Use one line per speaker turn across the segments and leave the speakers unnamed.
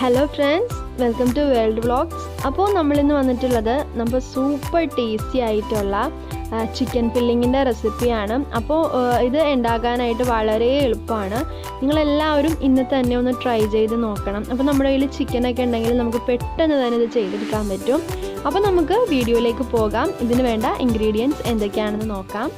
Hello friends, welcome to World Vlogs. അപ്പോൾ നമ്മൾ ഇന്ന് വന്നിട്ടുള്ളത് നമ്മുടെ സൂപ്പർ ടേസ്റ്റി ആയിട്ടുള്ള ചിക്കൻ ഫില്ലിങ്ങിൻ്റെ റെസിപ്പിയാണ്. അപ്പോൾ ഇത് ഉണ്ടാക്കാനായിട്ട് വളരെ എളുപ്പമാണ്. നിങ്ങളെല്ലാവരും ഇന്ന് തന്നെ ഒന്ന് ട്രൈ ചെയ്ത് നോക്കണം. അപ്പോൾ നമ്മുടെ കയ്യിൽ ചിക്കനൊക്കെ ഉണ്ടെങ്കിൽ നമുക്ക് പെട്ടെന്ന് തന്നെ ഇത് ചെയ്തെടുക്കാൻ പറ്റും. അപ്പോൾ നമുക്ക് വീഡിയോയിലേക്ക് പോകാം. ഇതിന് വേണ്ട ഇൻഗ്രീഡിയൻസ് എന്തൊക്കെയാണെന്ന് നോക്കാം.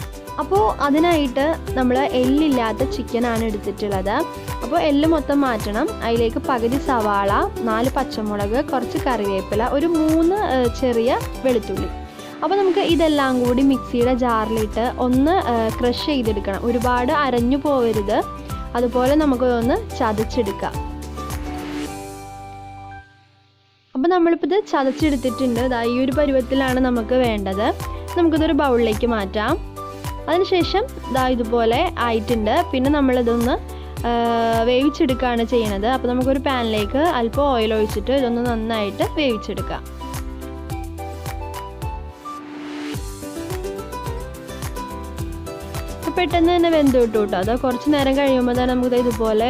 അപ്പോൾ അതിനായിട്ട് നമ്മൾ എല്ലില്ലാത്ത ചിക്കനാണ് എടുത്തിട്ടുള്ളത്. അപ്പോൾ എല്ല് മൊത്തം മാറ്റണം. അതിലേക്ക് പകുതി സവാള, 4 പച്ചമുളക്, കുറച്ച് കറിവേപ്പില, ഒരു 3 ചെറിയ വെളുത്തുള്ളി. അപ്പോൾ നമുക്ക് ഇതെല്ലാം കൂടി മിക്സിയുടെ ജാറിലിട്ട് ഒന്ന് ക്രഷ് ചെയ്തെടുക്കണം. ഒരുപാട് അരഞ്ഞു പോവരുത്. അതുപോലെ നമുക്കൊന്ന് ചതച്ചെടുക്കാം. അപ്പോൾ നമ്മളിപ്പോൾ ഇത് ചതച്ചെടുത്തിട്ടുണ്ട്. ഈ ഒരു പരുവത്തിലാണ് നമുക്ക് വേണ്ടത്. നമുക്കിതൊരു ബൗളിലേക്ക് മാറ്റാം. അതിനുശേഷം ഇതുപോലെ ആയിട്ടുണ്ട്. പിന്നെ നമ്മളിതൊന്ന് വേവിച്ചെടുക്കുകയാണ് ചെയ്യുന്നത്. അപ്പോൾ നമുക്കൊരു പാനിലേക്ക് അല്പം ഓയിൽ ഒഴിച്ചിട്ട് ഇതൊന്ന് നന്നായിട്ട് വേവിച്ചെടുക്കാം. പെട്ടെന്ന് തന്നെ വെന്ത് കിട്ടും കേട്ടോ. അത് കുറച്ച് നേരം കഴിയുമ്പോൾ തന്നെ നമുക്കിത് ഇതുപോലെ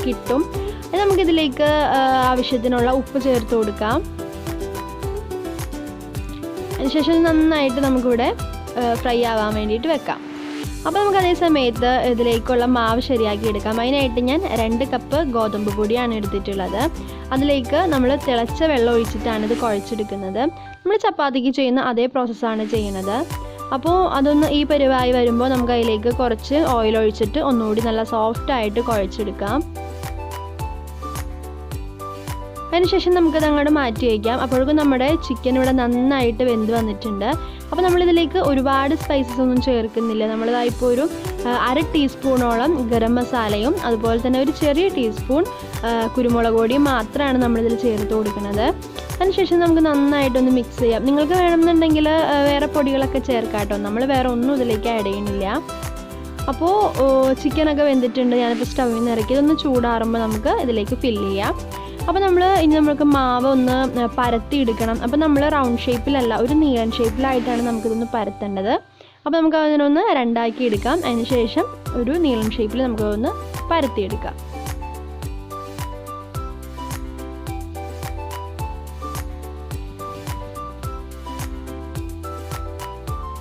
കിട്ടും. നമുക്കിതിലേക്ക് ആവശ്യത്തിനുള്ള ഉപ്പ് ചേർത്ത് കൊടുക്കാം. അതിനുശേഷം നന്നായിട്ട് നമുക്കിവിടെ ഫ്രൈ ആവാൻ വേണ്ടിയിട്ട് വെക്കാം. അപ്പോൾ നമുക്ക് അതേ സമയത്ത് ഇതിലേക്കുള്ള മാവ് ശരിയാക്കി എടുക്കാം. അതിനായിട്ട് ഞാൻ 2 കപ്പ് ഗോതമ്പ് പൊടിയാണ് എടുത്തിട്ടുള്ളത്. അതിലേക്ക് നമ്മൾ തിളച്ച വെള്ളം ഒഴിച്ചിട്ടാണ് ഇത് കുഴച്ചെടുക്കുന്നത്. നമ്മൾ ചപ്പാത്തിക്ക് ചെയ്യുന്ന അതേ പ്രോസസ്സാണ് ചെയ്യുന്നത്. അപ്പോൾ അതൊന്ന് ഈ പരുവായി വരുമ്പോൾ നമുക്ക് അതിലേക്ക് കുറച്ച് ഓയിൽ ഒഴിച്ചിട്ട് ഒന്നുകൂടി നല്ല സോഫ്റ്റായിട്ട് കുഴച്ചെടുക്കാം. അതിനുശേഷം നമുക്കത് അങ്ങോട്ട് മാറ്റി വയ്ക്കാം. അപ്പോഴേക്കും നമ്മുടെ ചിക്കൻ ഇവിടെ നന്നായിട്ട് വെന്ത് വന്നിട്ടുണ്ട്. അപ്പോൾ നമ്മളിതിലേക്ക് ഒരുപാട് സ്പൈസസ് ഒന്നും ചേർക്കുന്നില്ല. നമ്മളിതായിപ്പോൾ ഒരു 1/2 ടീസ്പൂണോളം ഗരം മസാലയും അതുപോലെ തന്നെ ഒരു ചെറിയ ടീസ്പൂൺ കുരുമുളക് പൊടിയും മാത്രമാണ് നമ്മളിതിൽ ചേർത്ത് കൊടുക്കുന്നത്. അതിനുശേഷം നമുക്ക് നന്നായിട്ടൊന്ന് മിക്സ് ചെയ്യാം. നിങ്ങൾക്ക് വേണമെന്നുണ്ടെങ്കിൽ വേറെ പൊടികളൊക്കെ ചേർക്കാം കേട്ടോ. നമ്മൾ വേറെ ഒന്നും ഇതിലേക്ക് ആഡ് ചെയ്യണില്ല. അപ്പോൾ ചിക്കനൊക്കെ വെന്തിട്ടുണ്ട്. ഞാനിപ്പോൾ സ്റ്റൗവിൽ നിന്ന് ഇറക്കി ഇതൊന്ന് ചൂടാറുമ്പോൾ നമുക്ക് ഇതിലേക്ക് ഫില്ല് ചെയ്യാം. അപ്പോൾ നമുക്ക് മാവ് ഒന്ന് പരത്തി എടുക്കണം. അപ്പോൾ നമ്മൾ റൗണ്ട് ഷേപ്പിലല്ല, ഒരു നീളൻ ഷേപ്പിലായിട്ടാണ് നമുക്കിതൊന്ന് പരത്തേണ്ടത്. അപ്പോൾ നമുക്ക് അതിനൊന്ന് 2 ആക്കി എടുക്കാം. അതിന് ശേഷം ഒരു നീളൻ ഷേപ്പിൽ നമുക്കൊന്ന് പരത്തിയെടുക്കാം.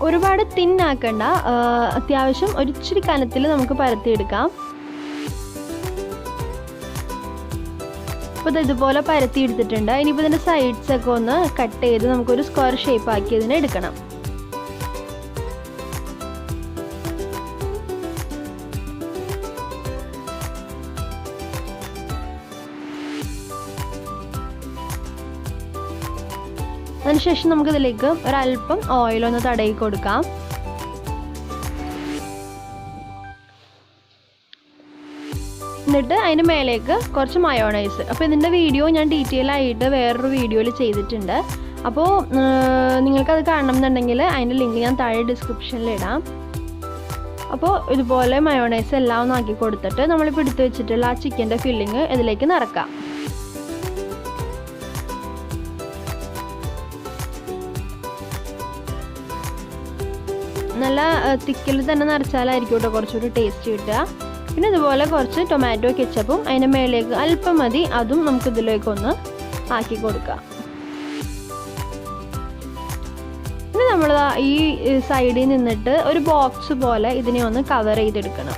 ഒരുപാട് തിന്നാക്കണ്ട, അത്യാവശ്യം ഒരിച്ചിരി കനത്തിൽ നമുക്ക് പരത്തിയെടുക്കാം. അപ്പോൾ ഇതുപോലെ പരത്തി എടുത്തിട്ടുണ്ട്. ഇനിയിപ്പോൾ ഇതിൻ്റെ സൈഡ്സൊക്കെ ഒന്ന് കട്ട് ചെയ്ത് നമുക്കൊരു സ്ക്വയർ ഷേപ്പ് ആക്കി ഇതിനെ എടുക്കണം. അതിനുശേഷം നമുക്കിതിലേക്ക് ഒരല്പം ഓയിലൊന്ന് തടയി കൊടുക്കാം. എന്നിട്ട് അതിന് മേലേക്ക് കുറച്ച് മയോണൈസ്. അപ്പോൾ ഇതിൻ്റെ വീഡിയോ ഞാൻ ഡീറ്റെയിൽ ആയിട്ട് വേറൊരു വീഡിയോയിൽ ചെയ്തിട്ടുണ്ട്. അപ്പോൾ നിങ്ങൾക്കത് കാണണം എന്നുണ്ടെങ്കിൽ അതിൻ്റെ ലിങ്ക് ഞാൻ താഴെ ഡിസ്ക്രിപ്ഷനിൽ ഇടാം. അപ്പോൾ ഇതുപോലെ മയോണൈസ് എല്ലാം ഒന്ന് ആക്കി കൊടുത്തിട്ട് നമ്മളിപ്പോൾ എടുത്ത് വെച്ചിട്ടുള്ള ആ ചിക്കൻ്റെ ഫില്ലിങ് ഇതിലേക്ക് നിറക്കാം. നല്ല തിക്കിൽ തന്നെ നിറച്ചാലായിരിക്കും കേട്ടോ കുറച്ചുകൂടി ടേസ്റ്റ് കിട്ടുക. പിന്നെ ഇതുപോലെ കുറച്ച് ടൊമാറ്റോ കെച്ചപ്പും അതിൻ്റെ മേലേക്ക് അല്പം മതി, അതും നമുക്ക് ഇതിലേക്കൊന്ന് ആക്കി കൊടുക്കാം. പിന്നെ നമ്മൾ ഈ സൈഡിൽ നിന്നിട്ട് ഒരു ബോക്സ് പോലെ ഇതിനെ ഒന്ന് കവർ ചെയ്തെടുക്കണം.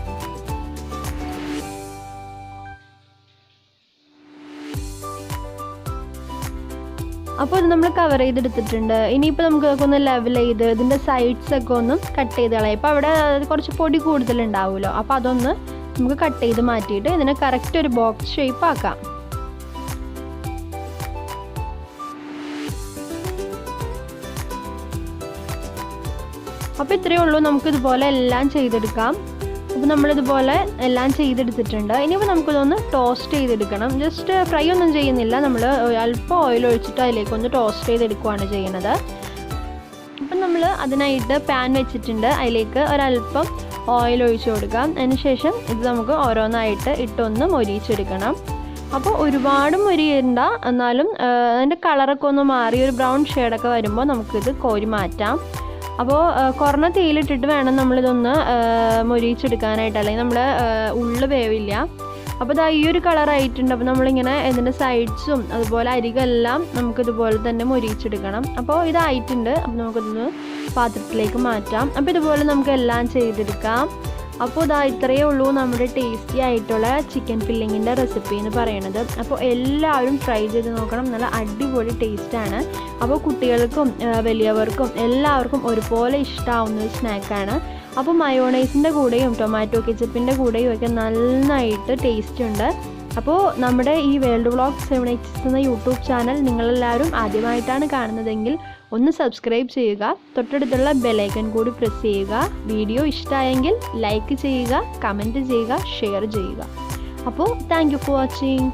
അപ്പോൾ ഇത് നമ്മൾ കവർ ചെയ്തെടുത്തിട്ടുണ്ട്. ഇനിയിപ്പോൾ നമുക്ക് ഒന്ന് ലെവൽ ചെയ്ത് ഇതിൻ്റെ സൈഡ്സൊക്കെ ഒന്ന് കട്ട് ചെയ്ത് കളയാം. ഇപ്പോൾ അവിടെ കുറച്ച് പൊടി കൂടുതലുണ്ടാവുമല്ലോ, അപ്പോൾ അതൊന്ന് നമുക്ക് കട്ട് ചെയ്ത് മാറ്റിയിട്ട് ഇതിനെ കറക്റ്റ് ഒരു ബോക്സ് ഷേപ്പ് ആക്കാം. അപ്പോൾ ഇത്രയേ ഉള്ളൂ. നമുക്കിതുപോലെ എല്ലാം ചെയ്തെടുക്കാം. അപ്പോൾ നമ്മളിതുപോലെ എല്ലാം ചെയ്തെടുത്തിട്ടുണ്ട്. ഇനിയിപ്പോൾ നമുക്കിതൊന്ന് ടോസ്റ്റ് ചെയ്തെടുക്കണം. ജസ്റ്റ് ഫ്രൈ ഒന്നും ചെയ്യുന്നില്ല. നമ്മൾ അല്പം ഓയിൽ ഒഴിച്ചിട്ട് അതിലേക്കൊന്ന് ടോസ്റ്റ് ചെയ്തെടുക്കുകയാണ് ചെയ്യുന്നത്. അപ്പം നമ്മൾ അതിനായിട്ട് പാൻ വെച്ചിട്ടുണ്ട്. അതിലേക്ക് ഒരല്പം ഓയിൽ ഒഴിച്ച് കൊടുക്കാം. അതിനുശേഷം ഇത് നമുക്ക് ഓരോന്നായിട്ട് ഇട്ടൊന്ന് മൊരിയിച്ചെടുക്കണം. അപ്പോൾ ഒരുപാട് മൊരിയണ്ട, എന്നാലും അതിൻ്റെ കളറൊക്കെ ഒന്ന് മാറി ഒരു ബ്രൗൺ ഷെയ്ഡൊക്കെ വരുമ്പോൾ നമുക്കിത് കോരി മാറ്റാം. അപ്പോൾ കുറഞ്ഞ തീയിലിട്ടിട്ട് വേണം നമ്മളിതൊന്ന് മൊരിയിച്ചെടുക്കാനായിട്ട്, അല്ലെങ്കിൽ നമ്മുടെ ഉള്ളു വേവില്ല. അപ്പോൾ ഇതാ ഈ ഒരു കളറായിട്ടുണ്ട്. അപ്പോൾ നമ്മളിങ്ങനെ ഇതിൻ്റെ സൈഡ്സും അതുപോലെ അരികെല്ലാം നമുക്കിതുപോലെ തന്നെ മൊരിയിച്ചെടുക്കണം. അപ്പോൾ ഇതായിട്ടുണ്ട്. അപ്പോൾ നമുക്കിതൊന്ന് പാത്രത്തിലേക്ക് മാറ്റാം. അപ്പോൾ ഇതുപോലെ നമുക്ക് എല്ലാം ചെയ്തെടുക്കാം. അപ്പോൾ ഇതാ ഇത്രയേ ഉള്ളൂ നമ്മുടെ ടേസ്റ്റി ആയിട്ടുള്ള ചിക്കൻ ഫില്ലിങ്ങിൻ്റെ റെസിപ്പി എന്ന് പറയുന്നത്. അപ്പോൾ എല്ലാവരും ട്രൈ ചെയ്ത് നോക്കണം. നല്ല അടിപൊളി ടേസ്റ്റാണ്. അപ്പോൾ കുട്ടികൾക്കും വലിയവർക്കും എല്ലാവർക്കും ഒരുപോലെ ഇഷ്ടമാവുന്ന ഒരു സ്നാക്കാണ്. അപ്പോൾ മയോണൈസിൻ്റെ കൂടെയും ടൊമാറ്റോ കെച്ചപ്പിൻ്റെ കൂടെയും ഒക്കെ നന്നായിട്ട് ടേസ്റ്റ് ഉണ്ട്. അപ്പോൾ നമ്മുടെ ഈ വേൾഡ് വ്ളോഗ്സ് 7H എന്ന യൂട്യൂബ് ചാനൽ നിങ്ങളെല്ലാവരും ആദ്യമായിട്ടാണ് കാണുന്നതെങ്കിൽ ഒന്ന് സബ്സ്ക്രൈബ് ചെയ്യുക. തൊട്ടടുത്തുള്ള ബെലൈക്കൺ കൂടി പ്രസ് ചെയ്യുക. വീഡിയോ ഇഷ്ടമായെങ്കിൽ ലൈക്ക് ചെയ്യുക, കമൻറ്റ് ചെയ്യുക, ഷെയർ ചെയ്യുക. അപ്പോൾ താങ്ക് യു ഫോർ വാച്ചിങ്.